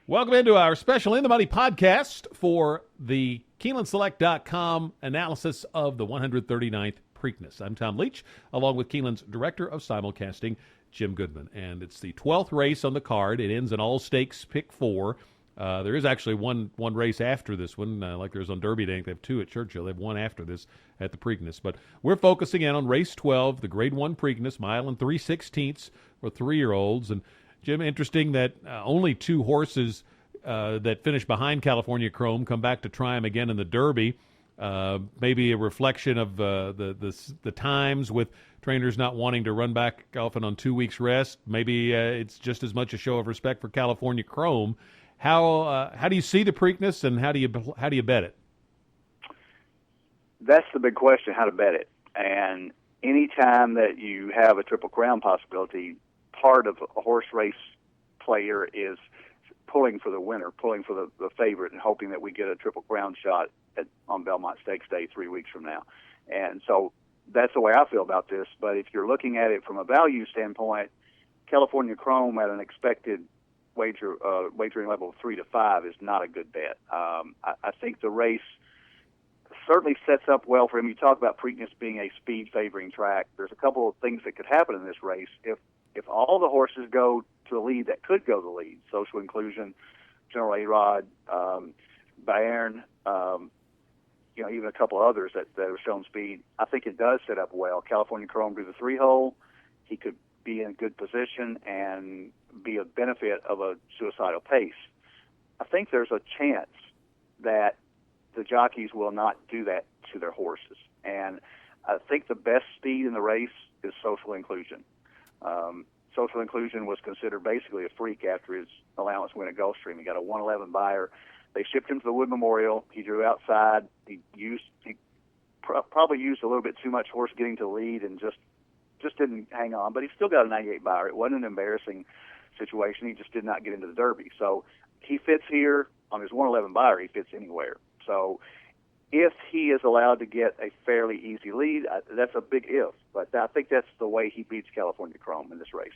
Welcome into our special In the Money podcast for the KeenelandSelect.com analysis of the 139th Preakness. I'm Tom Leach, along with Keeneland's Director of Simulcasting, Jim Goodman. And it's the 12th race on the card. It ends in all-stakes pick 4. There is actually one race after this one, like there's on Derby Day. They have 2 at Churchill. They have 1 after this at the Preakness. But we're focusing in on race 12, the Grade 1 Preakness, mile and 3/16 for 3-year-olds. And Jim, interesting that only 2 horses that finish behind California Chrome come back to try him again in the Derby. Maybe a reflection of the times with trainers not wanting to run back often on 2 weeks rest. Maybe it's just as much a show of respect for California Chrome. How do you see the Preakness, and how do you bet it? That's the big question: how to bet it. And any time that you have a Triple Crown possibility, part of a horse race player is pulling for the winner, pulling for the favorite, and hoping that we get a Triple Crown shot on Belmont Stakes Day 3 weeks from now. And so that's the way I feel about this. But if you're looking at it from a value standpoint, California Chrome at an expected wagering level of 3 to 5 is not a good bet. I think the race certainly sets up well for him. You talk about Preakness being a speed favoring track. There's a couple of things that could happen in this race. If all the horses go to the lead that could go to the lead, Social Inclusion, General A-Rod, Bayern, even a couple of others that have shown speed, I think it does set up well. California Chrome through the 3-hole, he could be in a good position and be a benefit of a suicidal pace. I think there's a chance that the jockeys will not do that to their horses. And I think the best speed in the race is Social Inclusion. Social Inclusion was considered basically a freak after his allowance win at Gulfstream. He got a 111 buyer. They shipped him to the Wood Memorial. He drew outside. He probably used a little bit too much horse getting to the lead and just didn't hang on. But he still got a 98 buyer. It wasn't an embarrassing situation. He just did not get into the Derby. So he fits here on his 111 buyer. He fits anywhere. So if he is allowed to get a fairly easy lead, that's a big if. But I think that's the way he beats California Chrome in this race.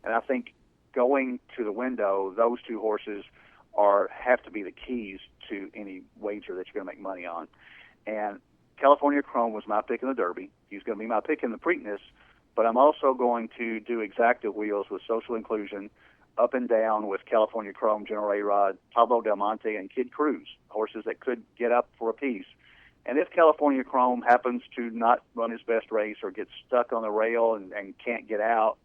And I think going to the window, those 2 horses have to be the keys to any wager that you're going to make money on. And California Chrome was my pick in the Derby. He's going to be my pick in the Preakness. But I'm also going to do exacta wheels with Social Inclusion, up and down with California Chrome, General A-Rod, Pablo Del Monte, and Kid Cruz, horses that could get up for a piece. And if California Chrome happens to not run his best race or get stuck on the rail and can't get out,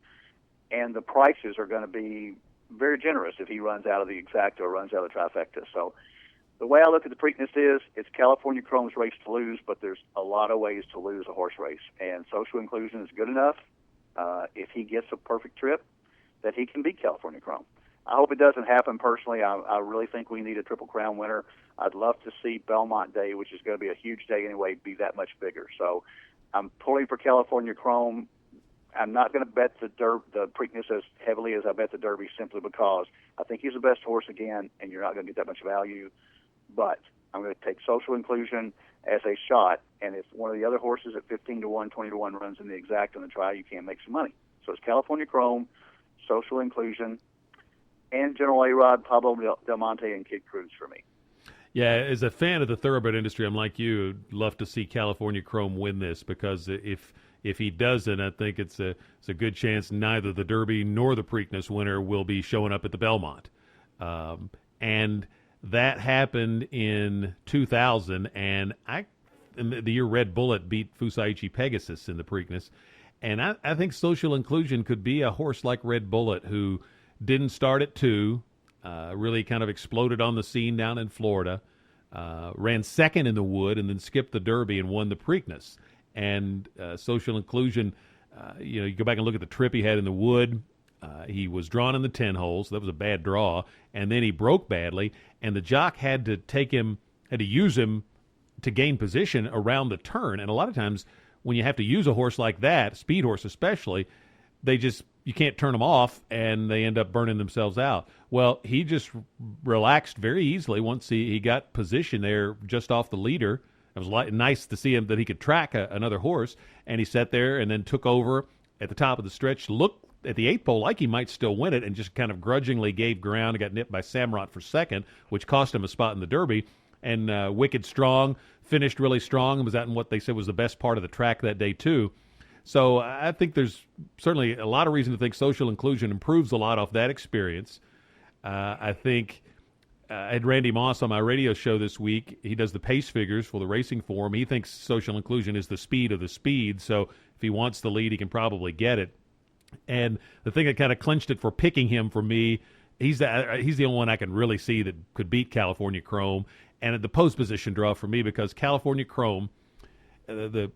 and the prices are going to be very generous if he runs out of the exacta or runs out of the trifecta. So the way I look at the Preakness is it's California Chrome's race to lose, but there's a lot of ways to lose a horse race. And Social Inclusion is good enough, if he gets a perfect trip, that he can beat California Chrome. I hope it doesn't happen personally. I really think we need a Triple Crown winner. I'd love to see Belmont Day, which is going to be a huge day anyway, be that much bigger. So I'm pulling for California Chrome. I'm not going to bet the Preakness as heavily as I bet the Derby, simply because I think he's the best horse again, and you're not going to get that much value. But I'm going to take Social Inclusion as a shot, and if one of the other horses at 15-1, 20-1 runs in the exact on the try, you can make some money. So it's California Chrome, Social Inclusion, and General A-Rod, Pablo Del Monte, and Kid Cruz for me. Yeah, as a fan of the thoroughbred industry, I'm like you, I'd love to see California Chrome win this, because if he doesn't, I think it's a good chance neither the Derby nor the Preakness winner will be showing up at the Belmont. And that happened in 2000, and in the year Red Bullet beat Fusaichi Pegasus in the Preakness. And I think Social Inclusion could be a horse like Red Bullet, who didn't start at 2, really kind of exploded on the scene down in Florida, ran second in the Wood, and then skipped the Derby and won the Preakness. And Social Inclusion, you go back and look at the trip he had in the Wood. He was drawn in the 10 holes. So that was a bad draw. And then he broke badly, and the jock had to use him to gain position around the turn. And a lot of times when you have to use a horse like that, speed horse especially, you can't turn them off, and they end up burning themselves out. Well, he just relaxed very easily once he got position there just off the leader. It was nice to see him that he could track another horse, and he sat there and then took over at the top of the stretch, looked at the eighth pole like he might still win it, and just kind of grudgingly gave ground and got nipped by Samrot for second, which cost him a spot in the Derby. And Wicked Strong finished really strong and was out in what they said was the best part of the track that day too. So I think there's certainly a lot of reason to think Social Inclusion improves a lot off that experience. I think I had Randy Moss on my radio show this week. He does the pace figures for the Racing Forum. He thinks Social Inclusion is the speed of the speed, so if he wants the lead, he can probably get it. And the thing that kind of clinched it for picking him for me, he's the only one I can really see that could beat California Chrome. And at the post position draw for me, because California Chrome, the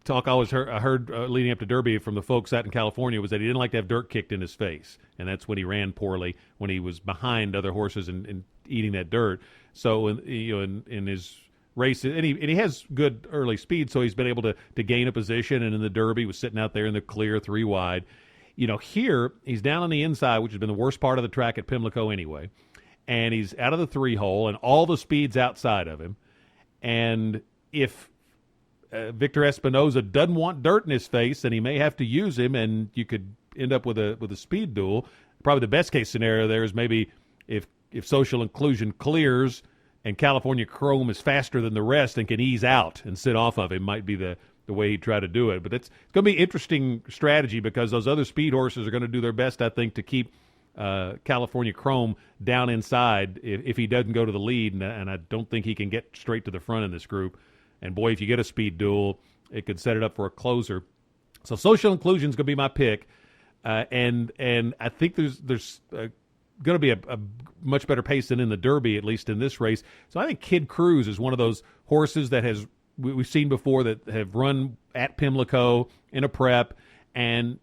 talk I heard leading up to Derby from the folks out in California was that he didn't like to have dirt kicked in his face, and that's when he ran poorly, when he was behind other horses and eating that dirt. So in his races, and he has good early speed, so he's been able to gain a position. And in the Derby, was sitting out there in the clear 3 wide. Here he's down on the inside, which has been the worst part of the track at Pimlico anyway, and he's out of the 3 hole, and all the speed's outside of him. And if Victor Espinoza doesn't want dirt in his face, and he may have to use him, and you could end up with a speed duel. Probably the best case scenario there is maybe if Social Inclusion clears and California Chrome is faster than the rest and can ease out and sit off of him, might be the way he'd try to do it. But it's going to be interesting strategy, because those other speed horses are going to do their best, I think, to keep California Chrome down inside if he doesn't go to the lead, and I don't think he can get straight to the front in this group. And boy, if you get a speed duel, it could set it up for a closer. So Social Inclusion is going to be my pick, and I think there's going to be a much better pace than in the Derby, at least in this race. So I think Kid Cruz is one of those horses that we've seen before that have run at Pimlico in a prep and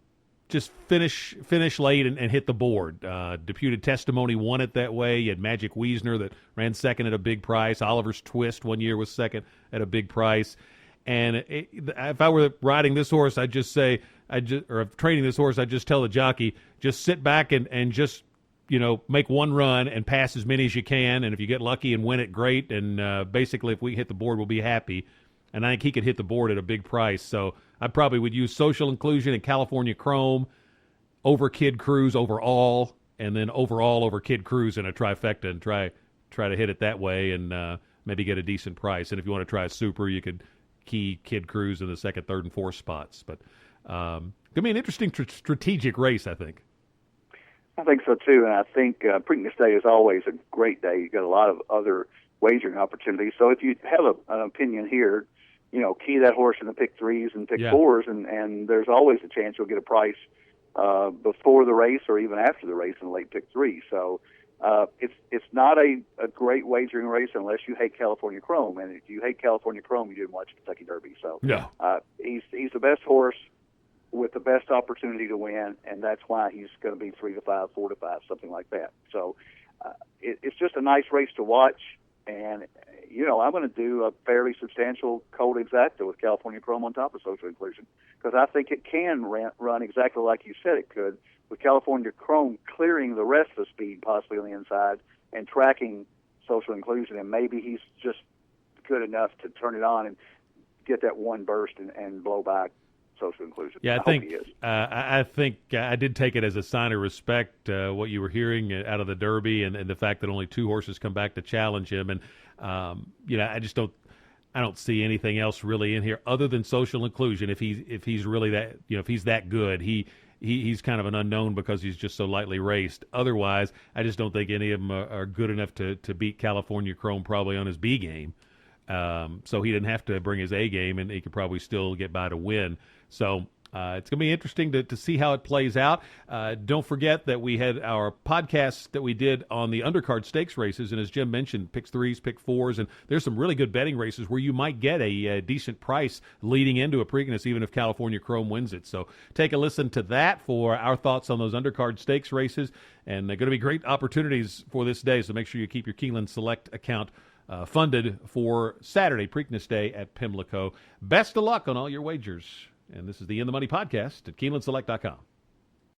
just finish late and hit the board. Deputed Testimony won it that way. You had Magic Wiesner that ran second at a big price. Oliver's Twist one year was second at a big price. And if I were riding this horse, I'd just say, or training this horse, I'd just tell the jockey, just sit back and just, make one run and pass as many as you can. And if you get lucky and win it, great. And basically, if we hit the board, we'll be happy. And I think he could hit the board at a big price. So I probably would use Social Inclusion and California Chrome over Kid Cruz overall, and then overall over Kid Cruz in a trifecta, and try to hit it that way, and maybe get a decent price. And if you want to try a super, you could key Kid Cruz in the second, third, and fourth spots. But going to be an interesting strategic race, I think. I think so too, and I think Preakness Day is always a great day. You've got a lot of other wagering opportunities. So if you have an opinion here, key that horse in the pick 3s and pick 4s, and there's always a chance you'll get a price before the race or even after the race in the late pick 3. So it's not a great wagering race unless you hate California Chrome, and if you hate California Chrome, you didn't watch Kentucky Derby. So he's the best horse with the best opportunity to win, and that's why he's going to be 3 to 5, 4 to 5, something like that. So it's just a nice race to watch. And, I'm going to do a fairly substantial cold exacta with California Chrome on top of Social Inclusion, because I think it can run exactly like you said it could, with California Chrome clearing the rest of the speed possibly on the inside and tracking Social Inclusion. And maybe he's just good enough to turn it on and get that one burst and blow by Social Inclusion. Yeah, I think I did take it as a sign of respect, what you were hearing out of the Derby, and the fact that only 2 horses come back to challenge him. And I don't see anything else really in here other than Social Inclusion. If he's really that, if he's that good, he's kind of an unknown because he's just so lightly raced. Otherwise, I just don't think any of them are good enough to beat California Chrome probably on his B game. So he didn't have to bring his A game, and he could probably still get by to win. So it's going to be interesting to see how it plays out. Don't forget that we had our podcast that we did on the undercard stakes races, and as Jim mentioned, pick 3s, pick 4s, and there's some really good betting races where you might get a decent price leading into a Preakness, even if California Chrome wins it. So take a listen to that for our thoughts on those undercard stakes races, and they're going to be great opportunities for this day, so make sure you keep your Keeneland Select account funded for Saturday, Preakness Day at Pimlico. Best of luck on all your wagers. And this is the In the Money podcast at KeenelandSelect.com.